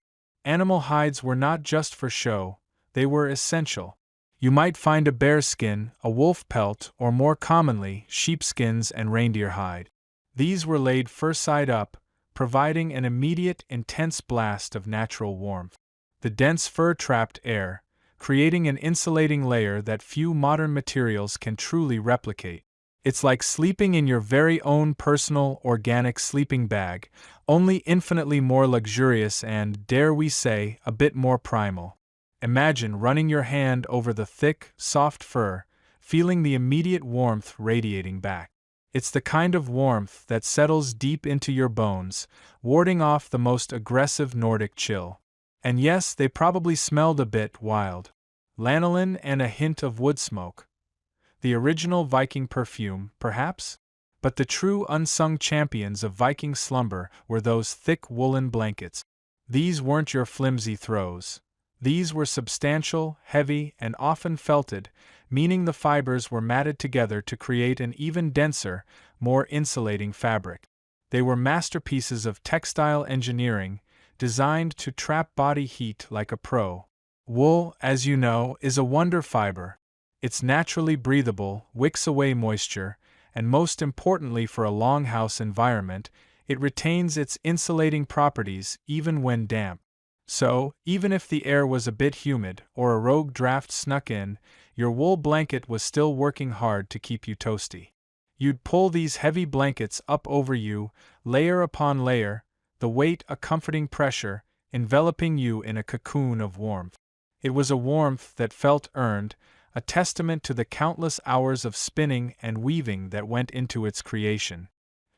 Animal hides were not just for show, they were essential. You might find a bear skin, a wolf pelt, or more commonly, sheepskins and reindeer hide. These were laid fur side up, providing an immediate, intense blast of natural warmth. The dense fur trapped air, creating an insulating layer that few modern materials can truly replicate. It's like sleeping in your very own personal, organic sleeping bag, only infinitely more luxurious and, dare we say, a bit more primal. Imagine running your hand over the thick, soft fur, feeling the immediate warmth radiating back. It's the kind of warmth that settles deep into your bones, warding off the most aggressive Nordic chill. And yes, they probably smelled a bit wild. Lanolin and a hint of wood smoke. The original Viking perfume, perhaps? But the true unsung champions of Viking slumber were those thick woolen blankets. These weren't your flimsy throws. These were substantial, heavy, and often felted, meaning the fibers were matted together to create an even denser, more insulating fabric. They were masterpieces of textile engineering, designed to trap body heat like a pro. Wool, as you know, is a wonder fiber. It's naturally breathable, wicks away moisture, and most importantly for a longhouse environment, it retains its insulating properties even when damp. So, even if the air was a bit humid or a rogue draft snuck in, your wool blanket was still working hard to keep you toasty. You'd pull these heavy blankets up over you, layer upon layer, the weight a comforting pressure, enveloping you in a cocoon of warmth. It was a warmth that felt earned, a testament to the countless hours of spinning and weaving that went into its creation.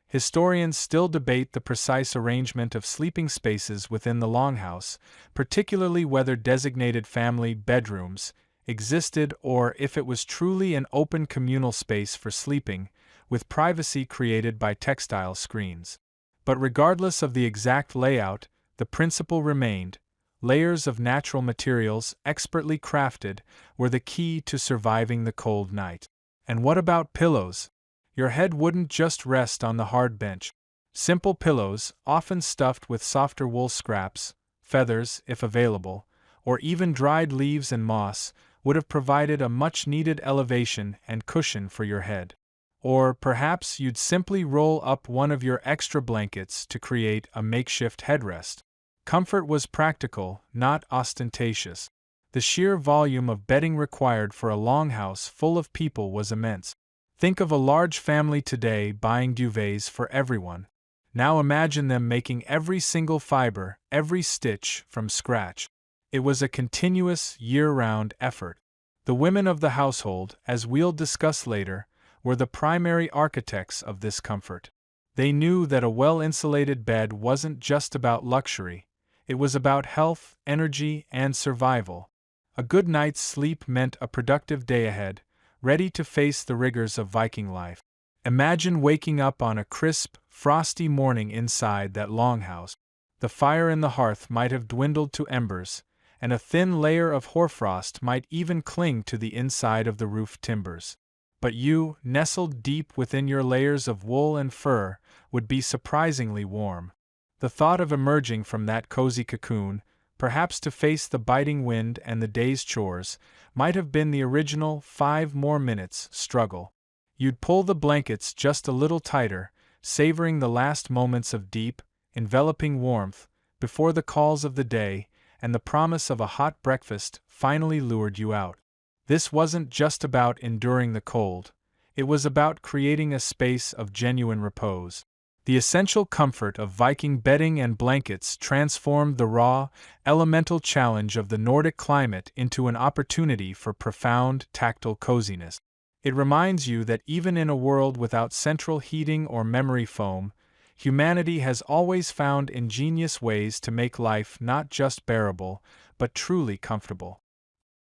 Historians still debate the precise arrangement of sleeping spaces within the longhouse, particularly whether designated family bedrooms existed or if it was truly an open communal space for sleeping, with privacy created by textile screens. But regardless of the exact layout, the principle remained. Layers of natural materials, expertly crafted, were the key to surviving the cold night. And what about pillows? Your head wouldn't just rest on the hard bench. Simple pillows, often stuffed with softer wool scraps, feathers, if available, or even dried leaves and moss, would have provided a much-needed elevation and cushion for your head. Or perhaps you'd simply roll up one of your extra blankets to create a makeshift headrest. Comfort was practical, not ostentatious. The sheer volume of bedding required for a longhouse full of people was immense. Think of a large family today buying duvets for everyone. Now imagine them making every single fiber, every stitch, from scratch. It was a continuous, year-round effort. The women of the household, as we'll discuss later, were the primary architects of this comfort. They knew that a well-insulated bed wasn't just about luxury. It was about health, energy, and survival. A good night's sleep meant a productive day ahead, ready to face the rigors of Viking life. Imagine waking up on a crisp, frosty morning inside that longhouse. The fire in the hearth might have dwindled to embers, and a thin layer of hoarfrost might even cling to the inside of the roof timbers. But you, nestled deep within your layers of wool and fur, would be surprisingly warm. The thought of emerging from that cozy cocoon, perhaps to face the biting wind and the day's chores, might have been the original 5 more minutes struggle. You'd pull the blankets just a little tighter, savoring the last moments of deep, enveloping warmth, before the calls of the day and the promise of a hot breakfast finally lured you out. This wasn't just about enduring the cold, it was about creating a space of genuine repose. The essential comfort of Viking bedding and blankets transformed the raw, elemental challenge of the Nordic climate into an opportunity for profound, tactile coziness. It reminds you that even in a world without central heating or memory foam, Humanity has always found ingenious ways to make life not just bearable, but truly comfortable.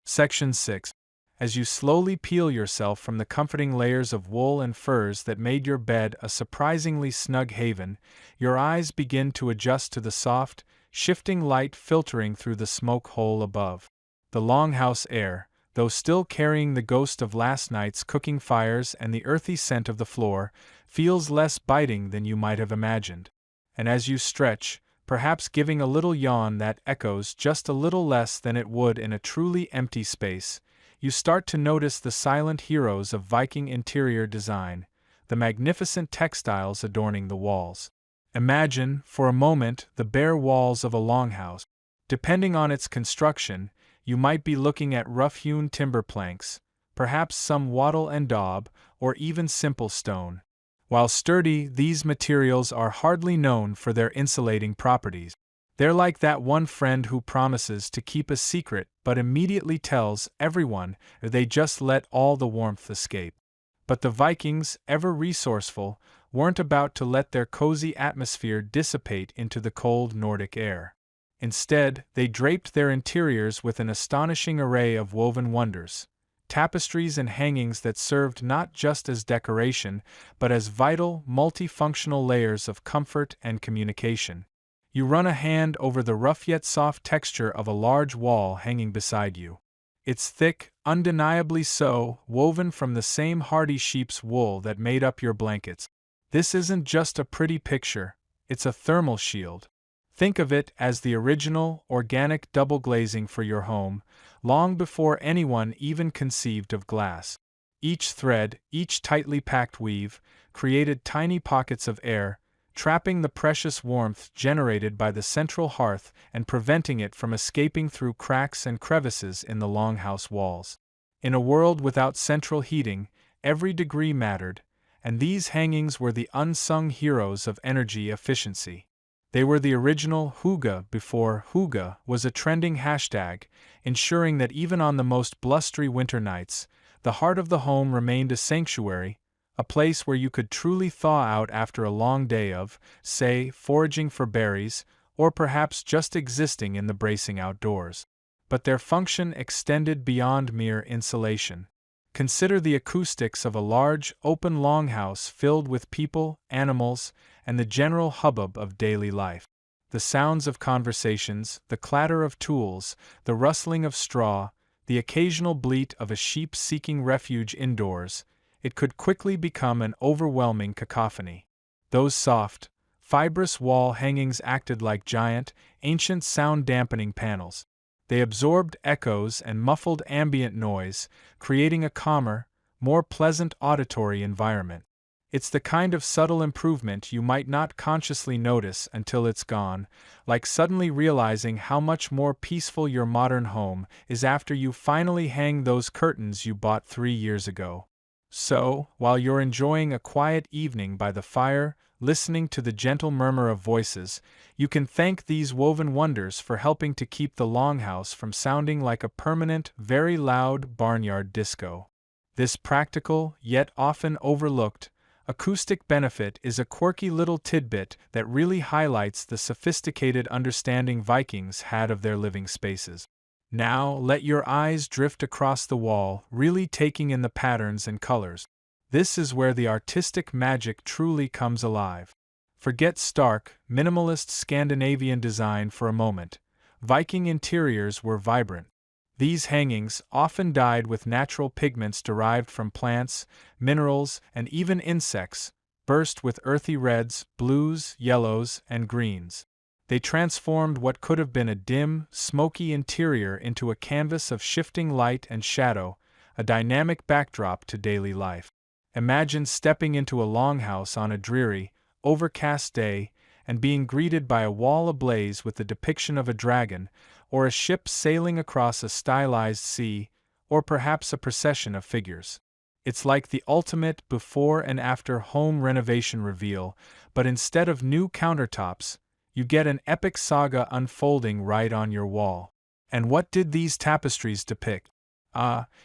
Section 6. As you slowly peel yourself from the comforting layers of wool and furs that made your bed a surprisingly snug haven, your eyes begin to adjust to the soft, shifting light filtering through the smoke hole above. The longhouse air, though still carrying the ghost of last night's cooking fires and the earthy scent of the floor, feels less biting than you might have imagined. And as you stretch, perhaps giving a little yawn that echoes just a little less than it would in a truly empty space, you start to notice the silent heroes of Viking interior design, the magnificent textiles adorning the walls. Imagine, for a moment, the bare walls of a longhouse. Depending on its construction, you might be looking at rough-hewn timber planks, perhaps some wattle and daub, or even simple stone. While sturdy, these materials are hardly known for their insulating properties. They're like that one friend who promises to keep a secret but immediately tells everyone if they just let all the warmth escape. But the Vikings, ever resourceful, weren't about to let their cozy atmosphere dissipate into the cold Nordic air. Instead, they draped their interiors with an astonishing array of woven wonders, tapestries and hangings that served not just as decoration, but as vital, multifunctional layers of comfort and communication. You run a hand over the rough yet soft texture of a large wall hanging beside you. It's thick, undeniably so, woven from the same hardy sheep's wool that made up your blankets. This isn't just a pretty picture, it's a thermal shield. Think of it as the original, organic double glazing for your home, long before anyone even conceived of glass. Each thread, each tightly packed weave, created tiny pockets of air, trapping the precious warmth generated by the central hearth and preventing it from escaping through cracks and crevices in the longhouse walls. In a world without central heating, every degree mattered, and these hangings were the unsung heroes of energy efficiency. They were the original hygge before hygge was a trending hashtag, ensuring that even on the most blustery winter nights, the heart of the home remained a sanctuary, a place where you could truly thaw out after a long day of, say, foraging for berries, or perhaps just existing in the bracing outdoors. But their function extended beyond mere insulation. Consider the acoustics of a large, open longhouse filled with people, animals, and the general hubbub of daily life. The sounds of conversations, the clatter of tools, the rustling of straw, the occasional bleat of a sheep seeking refuge indoors, it could quickly become an overwhelming cacophony. Those soft, fibrous wall hangings acted like giant, ancient sound-dampening panels. They absorbed echoes and muffled ambient noise, creating a calmer, more pleasant auditory environment. It's the kind of subtle improvement you might not consciously notice until it's gone, like suddenly realizing how much more peaceful your modern home is after you finally hang those curtains you bought 3 years ago. So, while you're enjoying a quiet evening by the fire, listening to the gentle murmur of voices, you can thank these woven wonders for helping to keep the longhouse from sounding like a permanent, very loud barnyard disco. This practical, yet often overlooked, acoustic benefit is a quirky little tidbit that really highlights the sophisticated understanding Vikings had of their living spaces. Now, let your eyes drift across the wall, really taking in the patterns and colors. This is where the artistic magic truly comes alive. Forget stark, minimalist Scandinavian design for a moment. Viking interiors were vibrant. These hangings, often dyed with natural pigments derived from plants, minerals, and even insects, burst with earthy reds, blues, yellows, and greens. They transformed what could have been a dim, smoky interior into a canvas of shifting light and shadow, a dynamic backdrop to daily life. Imagine stepping into a longhouse on a dreary, overcast day and being greeted by a wall ablaze with the depiction of a dragon, or a ship sailing across a stylized sea, or perhaps a procession of figures. It's like the ultimate before and after home renovation reveal, but instead of new countertops, you get an epic saga unfolding right on your wall. And what did these tapestries depict?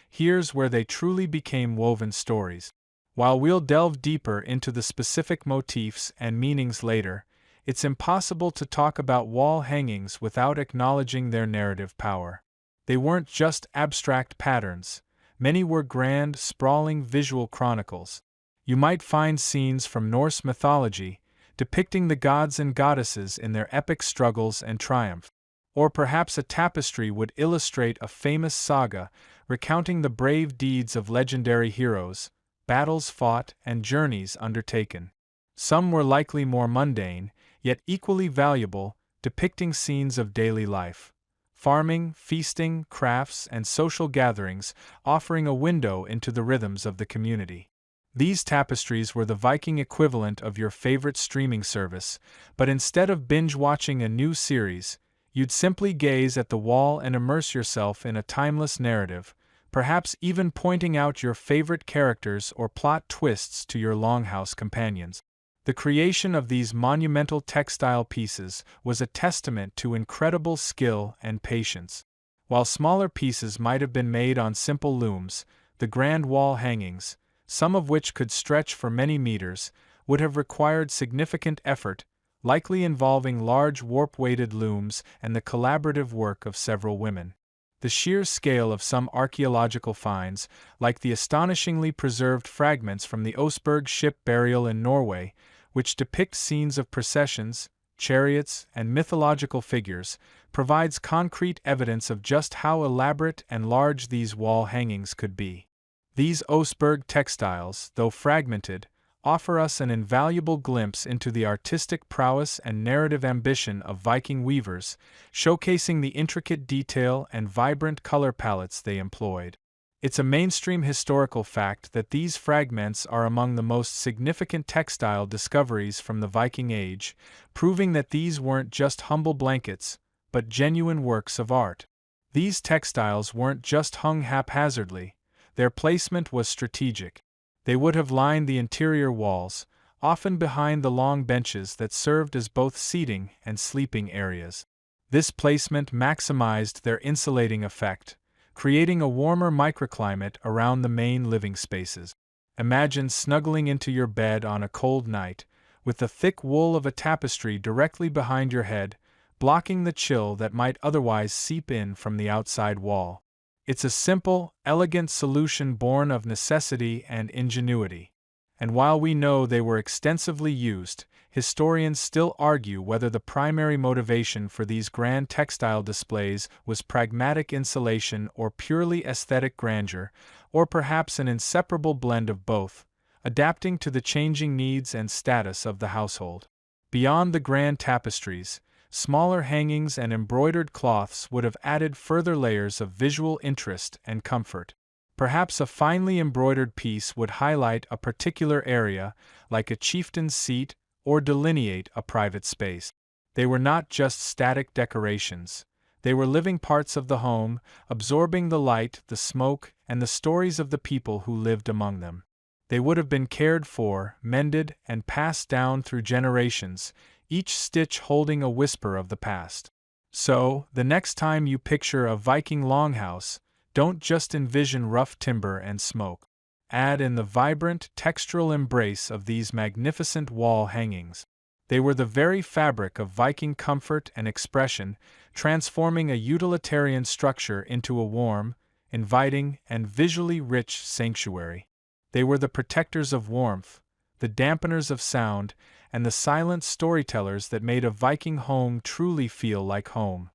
Here's where they truly became woven stories. While we'll delve deeper into the specific motifs and meanings later, it's impossible to talk about wall hangings without acknowledging their narrative power. They weren't just abstract patterns, many were grand, sprawling visual chronicles. You might find scenes from Norse mythology, depicting the gods and goddesses in their epic struggles and triumph. Or perhaps a tapestry would illustrate a famous saga, recounting the brave deeds of legendary heroes, battles fought, and journeys undertaken. Some were likely more mundane, yet equally valuable, depicting scenes of daily life. Farming, feasting, crafts, and social gatherings, offering a window into the rhythms of the community. These tapestries were the Viking equivalent of your favorite streaming service, but instead of binge-watching a new series, you'd simply gaze at the wall and immerse yourself in a timeless narrative, perhaps even pointing out your favorite characters or plot twists to your longhouse companions. The creation of these monumental textile pieces was a testament to incredible skill and patience. While smaller pieces might have been made on simple looms, the grand wall hangings, some of which could stretch for many meters, would have required significant effort, likely involving large warp-weighted looms and the collaborative work of several women. The sheer scale of some archaeological finds, like the astonishingly preserved fragments from the Oseberg ship burial in Norway, which depict scenes of processions, chariots, and mythological figures, provides concrete evidence of just how elaborate and large these wall hangings could be. These Oseberg textiles, though fragmented, offer us an invaluable glimpse into the artistic prowess and narrative ambition of Viking weavers, showcasing the intricate detail and vibrant color palettes they employed. It's a mainstream historical fact that these fragments are among the most significant textile discoveries from the Viking Age, proving that these weren't just humble blankets, but genuine works of art. These textiles weren't just hung haphazardly, their placement was strategic. They would have lined the interior walls, often behind the long benches that served as both seating and sleeping areas. This placement maximized their insulating effect, creating a warmer microclimate around the main living spaces. Imagine snuggling into your bed on a cold night, with the thick wool of a tapestry directly behind your head, blocking the chill that might otherwise seep in from the outside wall. It's a simple, elegant solution born of necessity and ingenuity. And while we know they were extensively used, historians still argue whether the primary motivation for these grand textile displays was pragmatic insulation or purely aesthetic grandeur, or perhaps an inseparable blend of both, adapting to the changing needs and status of the household. Beyond the grand tapestries, smaller hangings and embroidered cloths would have added further layers of visual interest and comfort. Perhaps a finely embroidered piece would highlight a particular area, like a chieftain's seat, or delineate a private space. They were not just static decorations. They were living parts of the home, absorbing the light, the smoke, and the stories of the people who lived among them. They would have been cared for, mended, and passed down through generations, each stitch holding a whisper of the past. So, the next time you picture a Viking longhouse, don't just envision rough timber and smoke. Add in the vibrant, textural embrace of these magnificent wall hangings. They were the very fabric of Viking comfort and expression, transforming a utilitarian structure into a warm, inviting, and visually rich sanctuary. They were the protectors of warmth, the dampeners of sound, and the silent storytellers that made a Viking home truly feel like home.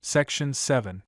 Section 7.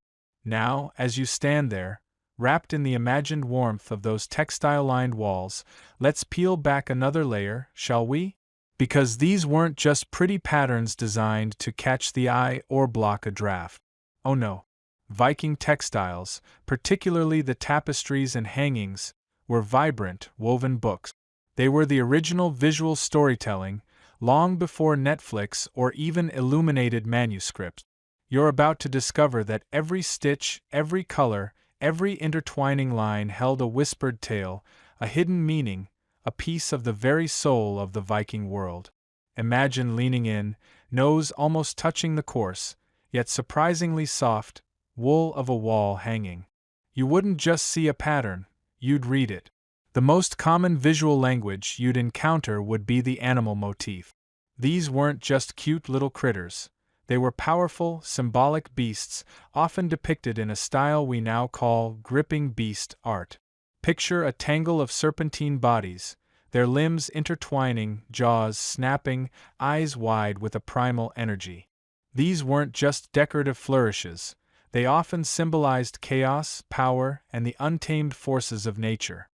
Now, as you stand there, wrapped in the imagined warmth of those textile-lined walls, let's peel back another layer, shall we? Because these weren't just pretty patterns designed to catch the eye or block a draft. Oh no. Viking textiles, particularly the tapestries and hangings, were vibrant, woven books. They were the original visual storytelling, long before Netflix or even illuminated manuscripts. You're about to discover that every stitch, every color, every intertwining line held a whispered tale, a hidden meaning, a piece of the very soul of the Viking world. Imagine leaning in, nose almost touching the coarse, yet surprisingly soft, wool of a wall hanging. You wouldn't just see a pattern, you'd read it. The most common visual language you'd encounter would be the animal motif. These weren't just cute little critters. They were powerful, symbolic beasts, often depicted in a style we now call gripping beast art. Picture a tangle of serpentine bodies, their limbs intertwining, jaws snapping, eyes wide with a primal energy. These weren't just decorative flourishes, they often symbolized chaos, power, and the untamed forces of nature.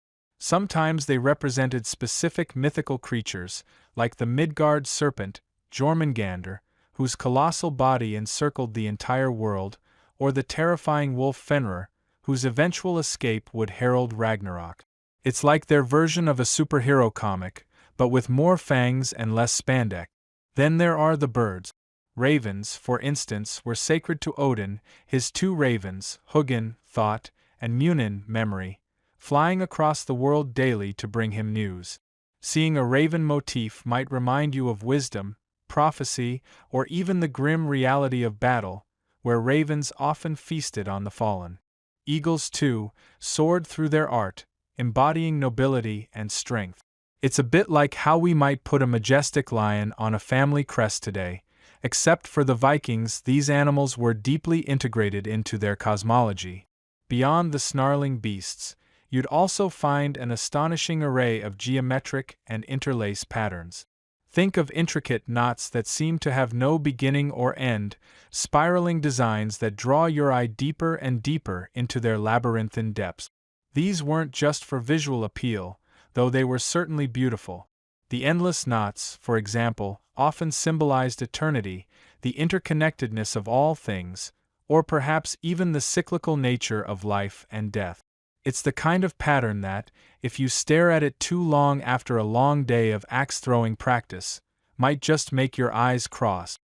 Sometimes they represented specific mythical creatures, like the Midgard serpent, Jormungandr, whose colossal body encircled the entire world, or the terrifying wolf Fenrir, whose eventual escape would herald Ragnarok. It's like their version of a superhero comic, but with more fangs and less spandex. Then there are the birds. Ravens, for instance, were sacred to Odin, his two ravens, Hugin, thought, and Munin, memory, flying across the world daily to bring him news. Seeing a raven motif might remind you of wisdom, prophecy, or even the grim reality of battle, where ravens often feasted on the fallen. Eagles, too, soared through their art, embodying nobility and strength. It's a bit like how we might put a majestic lion on a family crest today, except for the Vikings, these animals were deeply integrated into their cosmology. Beyond the snarling beasts, you'd also find an astonishing array of geometric and interlace patterns. Think of intricate knots that seem to have no beginning or end, spiraling designs that draw your eye deeper and deeper into their labyrinthine depths. These weren't just for visual appeal, though they were certainly beautiful. The endless knots, for example, often symbolized eternity, the interconnectedness of all things, or perhaps even the cyclical nature of life and death. It's the kind of pattern that, if you stare at it too long after a long day of axe-throwing practice, might just make your eyes cross.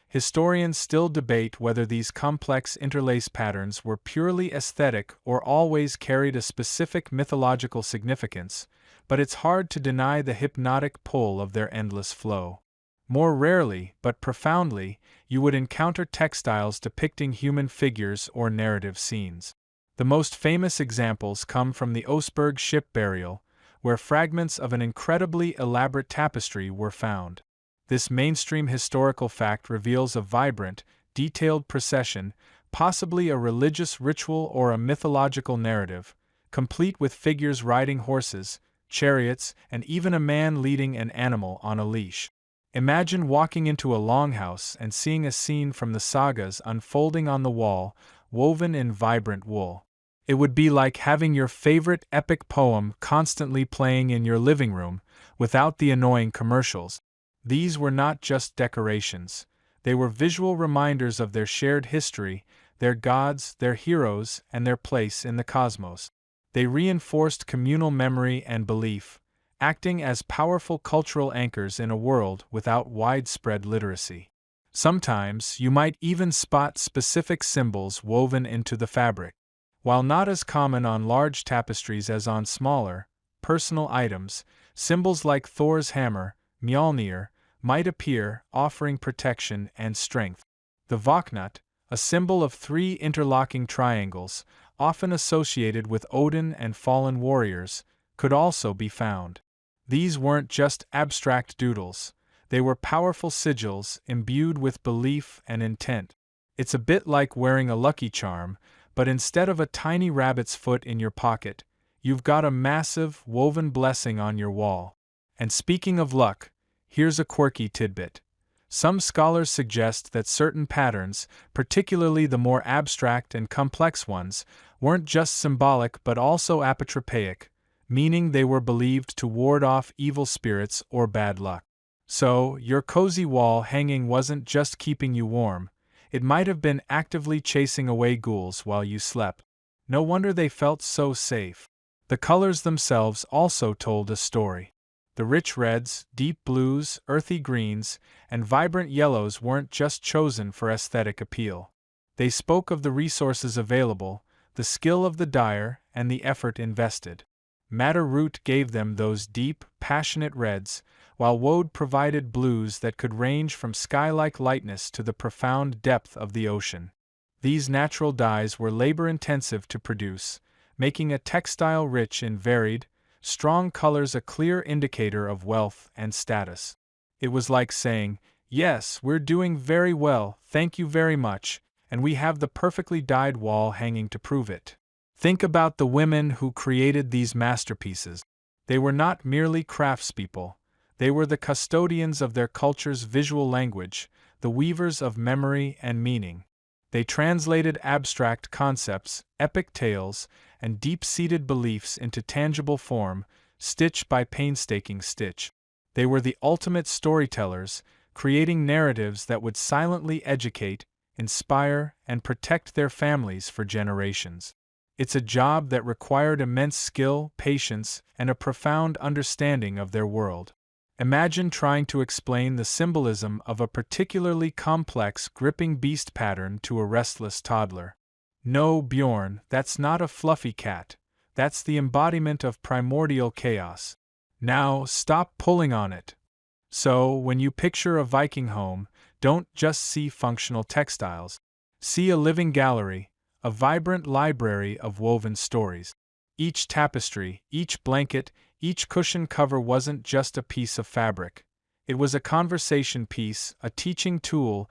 Historians still debate whether these complex interlace patterns were purely aesthetic or always carried a specific mythological significance, but it's hard to deny the hypnotic pull of their endless flow. More rarely, but profoundly, you would encounter textiles depicting human figures or narrative scenes. The most famous examples come from the Oseberg ship burial, where fragments of an incredibly elaborate tapestry were found. This mainstream historical fact reveals a vibrant, detailed procession, possibly a religious ritual or a mythological narrative, complete with figures riding horses, chariots, and even a man leading an animal on a leash. Imagine walking into a longhouse and seeing a scene from the sagas unfolding on the wall, woven in vibrant wool. It would be like having your favorite epic poem constantly playing in your living room, without the annoying commercials. These were not just decorations, they were visual reminders of their shared history, their gods, their heroes, and their place in the cosmos. They reinforced communal memory and belief, acting as powerful cultural anchors in a world without widespread literacy. Sometimes you might even spot specific symbols woven into the fabric. While not as common on large tapestries as on smaller, personal items, symbols like Thor's hammer, Mjolnir, might appear, offering protection and strength. The Voknut, a symbol of three interlocking triangles, often associated with Odin and fallen warriors, could also be found. These weren't just abstract doodles, they were powerful sigils imbued with belief and intent. It's a bit like wearing a lucky charm, but instead of a tiny rabbit's foot in your pocket, you've got a massive, woven blessing on your wall. And speaking of luck, here's a quirky tidbit. Some scholars suggest that certain patterns, particularly the more abstract and complex ones, weren't just symbolic but also apotropaic, meaning they were believed to ward off evil spirits or bad luck. So, your cozy wall hanging wasn't just keeping you warm, it might have been actively chasing away ghouls while you slept. No wonder they felt so safe. The colors themselves also told a story. The rich reds, deep blues, earthy greens, and vibrant yellows weren't just chosen for aesthetic appeal. They spoke of the resources available, the skill of the dyer, and the effort invested. Madder root gave them those deep, passionate reds, while woad provided blues that could range from sky-like lightness to the profound depth of the ocean. These natural dyes were labor-intensive to produce, making a textile rich in varied, strong colors a clear indicator of wealth and status. It was like saying, "Yes, we're doing very well, thank you very much, and we have the perfectly dyed wall hanging to prove it." Think about the women who created these masterpieces. They were not merely craftspeople, they were the custodians of their culture's visual language, the weavers of memory and meaning. They translated abstract concepts, epic tales, and deep-seated beliefs into tangible form, stitch by painstaking stitch. They were the ultimate storytellers, creating narratives that would silently educate, inspire, and protect their families for generations. It's a job that required immense skill, patience, and a profound understanding of their world. Imagine trying to explain the symbolism of a particularly complex gripping beast pattern to a restless toddler. No, Bjorn, that's not a fluffy cat. That's the embodiment of primordial chaos. Now, stop pulling on it. So, when you picture a Viking home, don't just see functional textiles. See a living gallery, a vibrant library of woven stories. Each tapestry, each blanket, each cushion cover wasn't just a piece of fabric. It was a conversation piece, a teaching tool,